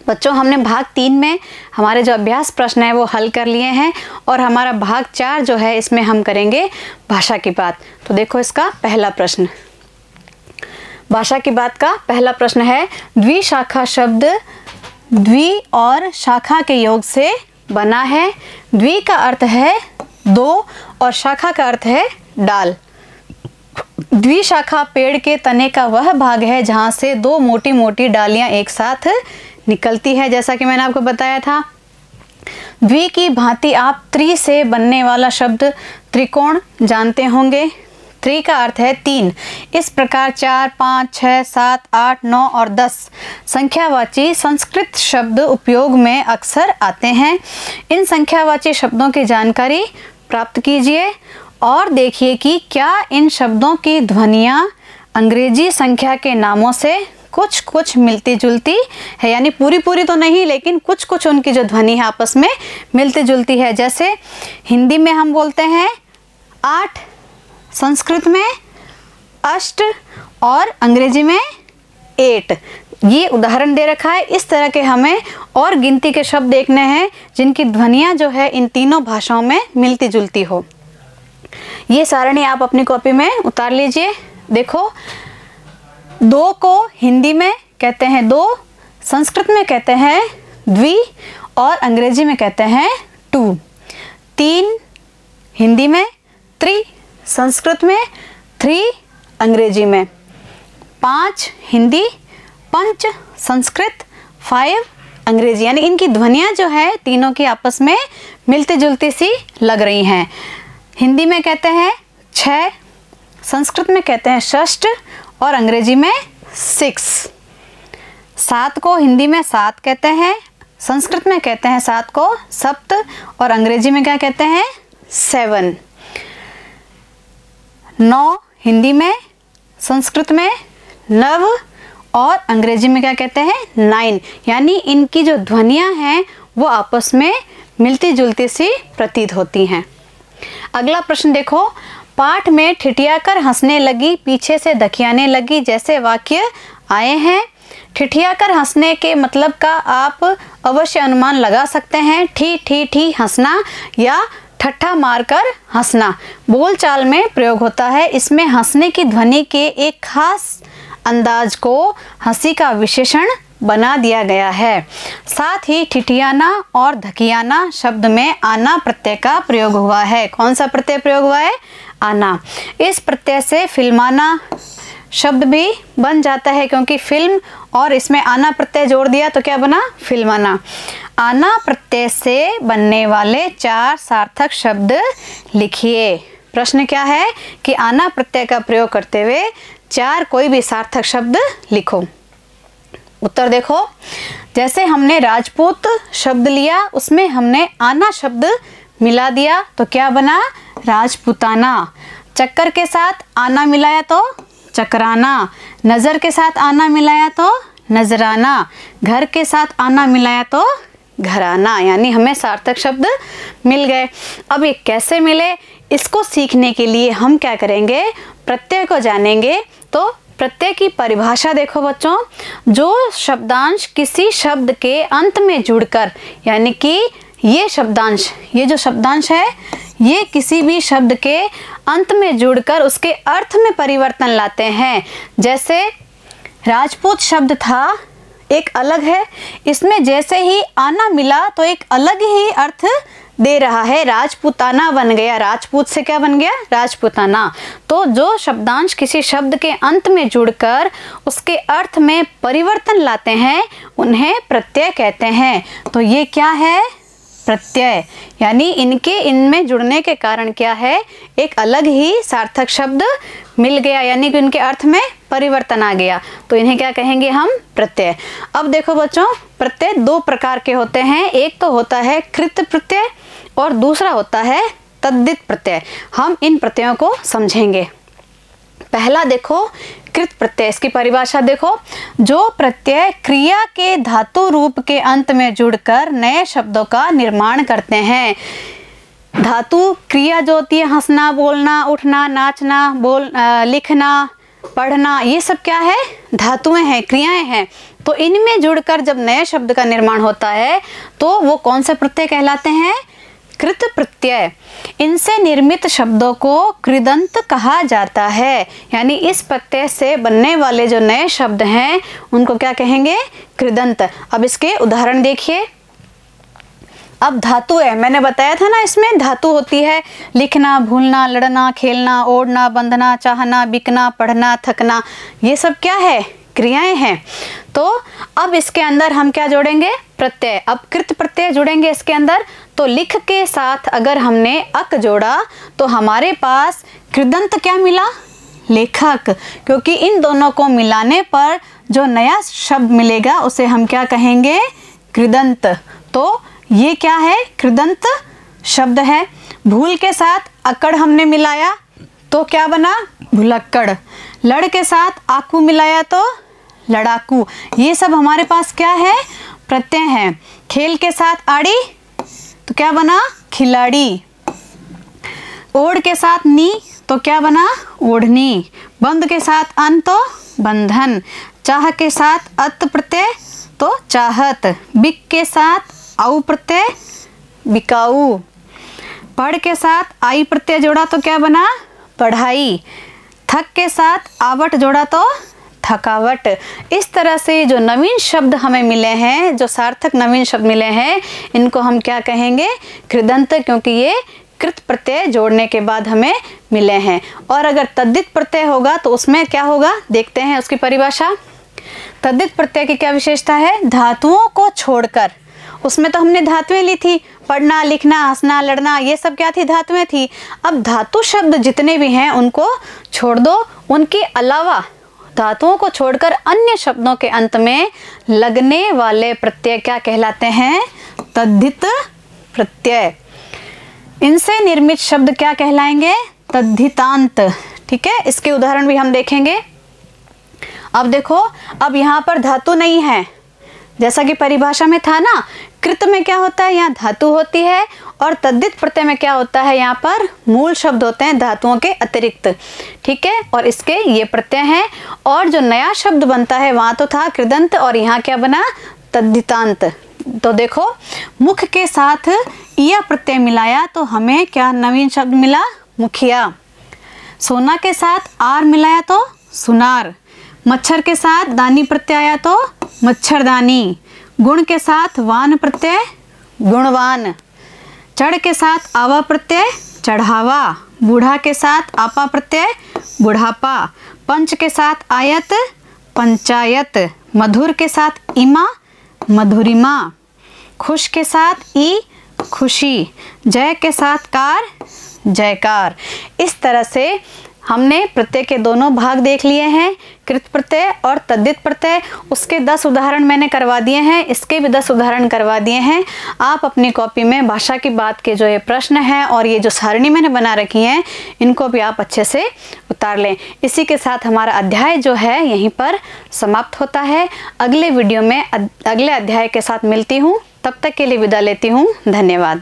बच्चों हमने भाग 3 में हमारे जो अभ्यास प्रश्न है वो हल कर लिए हैं और हमारा भाग 4 जो है इसमें हम करेंगे भाषा की बात। तो देखो इसका पहला प्रश्न, भाषा की बात का पहला प्रश्न है, द्विशाखा शब्द द्वि और शाखा के योग से बना है। द्वि का अर्थ है दो और शाखा का अर्थ है डाल। द्विशाखा पेड़ के तने का वह भाग है जहाँ से दो मोटी मोटी डालियाँ एक साथ निकलती है, जैसा कि मैंने आपको बताया था। द्वि की भांति आप त्रि से बनने वाला शब्द त्रिकोण जानते होंगे। त्रि का अर्थ है 3। इस प्रकार 4, 5, 6, 7, 8, 9 और 10 संख्यावाची संस्कृत शब्द उपयोग में अक्सर आते हैं। इन संख्यावाची शब्दों की जानकारी प्राप्त कीजिए और देखिए कि क्या इन शब्दों की ध्वनियाँ अंग्रेजी संख्या के नामों से कुछ कुछ मिलती जुलती है, यानी पूरी पूरी तो नहीं लेकिन कुछ कुछ उनकी जो ध्वनि है आपस में मिलती जुलती है। जैसे हिंदी में हम बोलते हैं 8, संस्कृत में अष्ट और अंग्रेजी में 8। ये उदाहरण दे रखा है। इस तरह के हमें और गिनती के शब्द देखने हैं जिनकी ध्वनियाँ जो है इन तीनों भाषाओं में मिलती जुलती हो। ये सारणी आप अपनी कॉपी में उतार लीजिए। देखो, 2 को हिंदी में कहते हैं 2, संस्कृत में कहते हैं द्वि और अंग्रेजी में कहते हैं 2। 3 हिंदी में त्रि, संस्कृत में 3, अंग्रेजी में 5 हिंदी, पंच संस्कृत, 5 अंग्रेजी, यानी इनकी ध्वनियाँ जो है तीनों की आपस में मिलती जुलती सी लग रही हैं। हिंदी में कहते हैं 6, संस्कृत में कहते हैं षष्ठ और अंग्रेजी में 6। 7 को हिंदी में 7 कहते हैं, संस्कृत में कहते हैं 7 को सप्त और अंग्रेजी में क्या कहते हैं 7। 9 हिंदी में, संस्कृत में नव और अंग्रेजी में क्या कहते हैं 9, यानी इनकी जो ध्वनियाँ हैं वो आपस में मिलती जुलती सी प्रतीत होती हैं। अगला प्रश्न देखो, पाठ में ठिठियाकर हंसने लगी, पीछे से धकियाने लगी जैसे वाक्य आए हैं। ठिठियाकर हंसने के मतलब का आप अवश्य अनुमान लगा सकते हैं। ठी ठी ठी हंसना या ठट्ठा मारकर हंसना बोलचाल में प्रयोग होता है। इसमें हंसने की ध्वनि के एक खास अंदाज को हंसी का विशेषण बना दिया गया है। साथ ही ठिठियाना और धकियाना शब्द में आना प्रत्यय का प्रयोग हुआ है। कौन सा प्रत्यय प्रयोग हुआ है? आना। इस प्रत्यय से फिल्माना शब्द भी बन जाता है, क्योंकि फिल्म और इसमें आना प्रत्यय जोड़ दिया तो क्या बना? फिल्माना। आना प्रत्यय से बनने वाले 4 सार्थक शब्द लिखिए। प्रश्न क्या है कि आना प्रत्यय का प्रयोग करते हुए 4 कोई भी सार्थक शब्द लिखो। उत्तर देखो, जैसे हमने राजपूत शब्द लिया उसमें हमने आना शब्द मिला दिया तो क्या बना? राजपुताना। चक्कर के साथ आना मिलाया तो चक्राना। नज़र के साथ आना मिलाया तो नजराना। घर के साथ आना मिलाया तो घराना। यानी हमें सार्थक शब्द मिल गए। अब ये कैसे मिले, इसको सीखने के लिए हम क्या करेंगे? प्रत्यय को जानेंगे। तो प्रत्यय की परिभाषा देखो बच्चों, जो शब्दांश किसी शब्द के अंत में जुड़कर, यानी कि ये शब्दांश, ये जो शब्दांश है ये किसी भी शब्द के अंत में जुड़कर उसके अर्थ में परिवर्तन लाते हैं। जैसे राजपूत शब्द था, एक अलग है, इसमें जैसे ही आना मिला तो एक अलग ही अर्थ दे रहा है। राजपुताना बन गया, राजपूत से क्या बन गया? राजपुताना। तो जो शब्दांश किसी शब्द के अंत में जुड़कर उसके अर्थ में परिवर्तन लाते हैं उन्हें प्रत्यय कहते हैं। तो ये क्या है? प्रत्यय। यानी इनमें जुड़ने के कारण क्या है? एक अलग ही सार्थक शब्द मिल गया, यानी कि उनके अर्थ में परिवर्तन आ गया। तो इन्हें क्या कहेंगे हम? प्रत्यय। अब देखो बच्चों, प्रत्यय 2 प्रकार के होते हैं। एक तो होता है कृत प्रत्यय और दूसरा होता है तद्धित प्रत्यय। हम इन प्रत्ययों को समझेंगे। पहला देखो कृत प्रत्यय, इसकी परिभाषा देखो, जो प्रत्यय क्रिया के धातु रूप के अंत में जुड़कर नए शब्दों का निर्माण करते हैं। धातु क्रिया जो होती है, हंसना, बोलना, उठना, नाचना, लिखना, पढ़ना, ये सब क्या है? धातुएं हैं, क्रियाएं हैं। तो इनमें जुड़कर जब नए शब्द का निर्माण होता है तो वो कौन से प्रत्यय कहलाते हैं? कृत प्रत्यय। इनसे निर्मित शब्दों को कृदंत कहा जाता है, यानी इस प्रत्यय से बनने वाले जो नए शब्द हैं उनको क्या कहेंगे? कृदंत। अब इसके उदाहरण देखिए। अब धातु है, मैंने बताया था ना, इसमें धातु होती है लिखना, भूलना, लड़ना, खेलना, ओढ़ना, बंधना, चाहना, बिकना, पढ़ना, थकना, ये सब क्या है? क्रियाएं हैं। तो अब इसके अंदर हम क्या जोड़ेंगे? प्रत्यय। अब कृत प्रत्यय जुड़ेंगे इसके अंदर। तो लिख के साथ अगर हमने अक जोड़ा तो हमारे पास कृदंत क्या मिला? लेखक। क्योंकि इन दोनों को मिलाने पर जो नया शब्द मिलेगा उसे हम क्या कहेंगे? कृदंत। तो ये क्या है? कृदंत शब्द है। भूल के साथ अकड़ हमने मिलाया तो क्या बना? भुलक्कड़। लड़ के साथ आकू मिलाया तो लड़ाकू। ये सब हमारे पास क्या है? प्रत्यय हैं। खेल के साथ आड़ी तो क्या बना? खिलाड़ी। ओढ़ के साथ नी तो क्या बना? ओढ़नी। बंध के साथ अन तो बंधन। चाह के साथ अत प्रत्यय तो चाहत। बिक के साथ आऊ प्रत्यय बिकाऊ। पढ़ के साथ आई प्रत्यय जोड़ा तो क्या बना? पढ़ाई। थक के साथ आवट जोड़ा तो थकावट। इस तरह से जो नवीन शब्द हमें मिले हैं, जो सार्थक नवीन शब्द मिले हैं, इनको हम क्या कहेंगे? कृदंत, क्योंकि ये कृत प्रत्यय जोड़ने के बाद हमें मिले हैं। और अगर तद्धित प्रत्यय होगा तो उसमें क्या होगा? देखते हैं उसकी परिभाषा। तद्धित प्रत्यय की क्या विशेषता है? धातुओं को छोड़कर। उसमें तो हमने धातुएं ली थी, पढ़ना, लिखना, हंसना, लड़ना, ये सब क्या थी? धातुएं थी। अब धातु शब्द जितने भी हैं उनको छोड़ दो। उनके अलावा धातुओं को छोड़कर अन्य शब्दों के अंत में लगने वाले प्रत्यय क्या कहलाते हैं? तद्धित प्रत्यय। इनसे निर्मित शब्द क्या कहलाएंगे? तद्धितांत। ठीक है, इसके उदाहरण भी हम देखेंगे। अब देखो, अब यहाँ पर धातु नहीं है, जैसा कि परिभाषा में था ना। कृत में क्या होता है? यहाँ धातु होती है। और तद्धित प्रत्यय में क्या होता है? यहाँ पर मूल शब्द होते हैं धातुओं के अतिरिक्त। ठीक है, और इसके ये प्रत्यय हैं। और जो नया शब्द बनता है वहाँ तो था कृदंत, और यहाँ क्या बना? तद्धितांत। तो देखो, मुख के साथ इया प्रत्यय मिलाया तो हमें क्या नवीन शब्द मिला? मुखिया। सोना के साथ आर मिलाया तो सुनार। मच्छर के साथ दानी प्रत्यय आया तो मच्छरदानी। गुण के साथ वान प्रत्यय गुणवान। चढ़ के साथ आवा प्रत्यय चढ़ावा। बूढ़ा के साथ आपा प्रत्यय बुढ़ापा। पंच के साथ आयत पंचायत। मधुर के साथ इमा मधुरिमा। खुश के साथ ई खुशी। जय के साथ कार जयकार। इस तरह से हमने प्रत्यय के दोनों भाग देख लिए हैं, कृत प्रत्यय और तद्धित प्रत्यय। उसके 10 उदाहरण मैंने करवा दिए हैं, इसके भी 10 उदाहरण करवा दिए हैं। आप अपनी कॉपी में भाषा की बात के जो ये प्रश्न हैं और ये जो सारणी मैंने बना रखी है, इनको भी आप अच्छे से उतार लें। इसी के साथ हमारा अध्याय जो है यहीं पर समाप्त होता है। अगले वीडियो में अगले अध्याय के साथ मिलती हूँ। तब तक के लिए विदा लेती हूँ। धन्यवाद।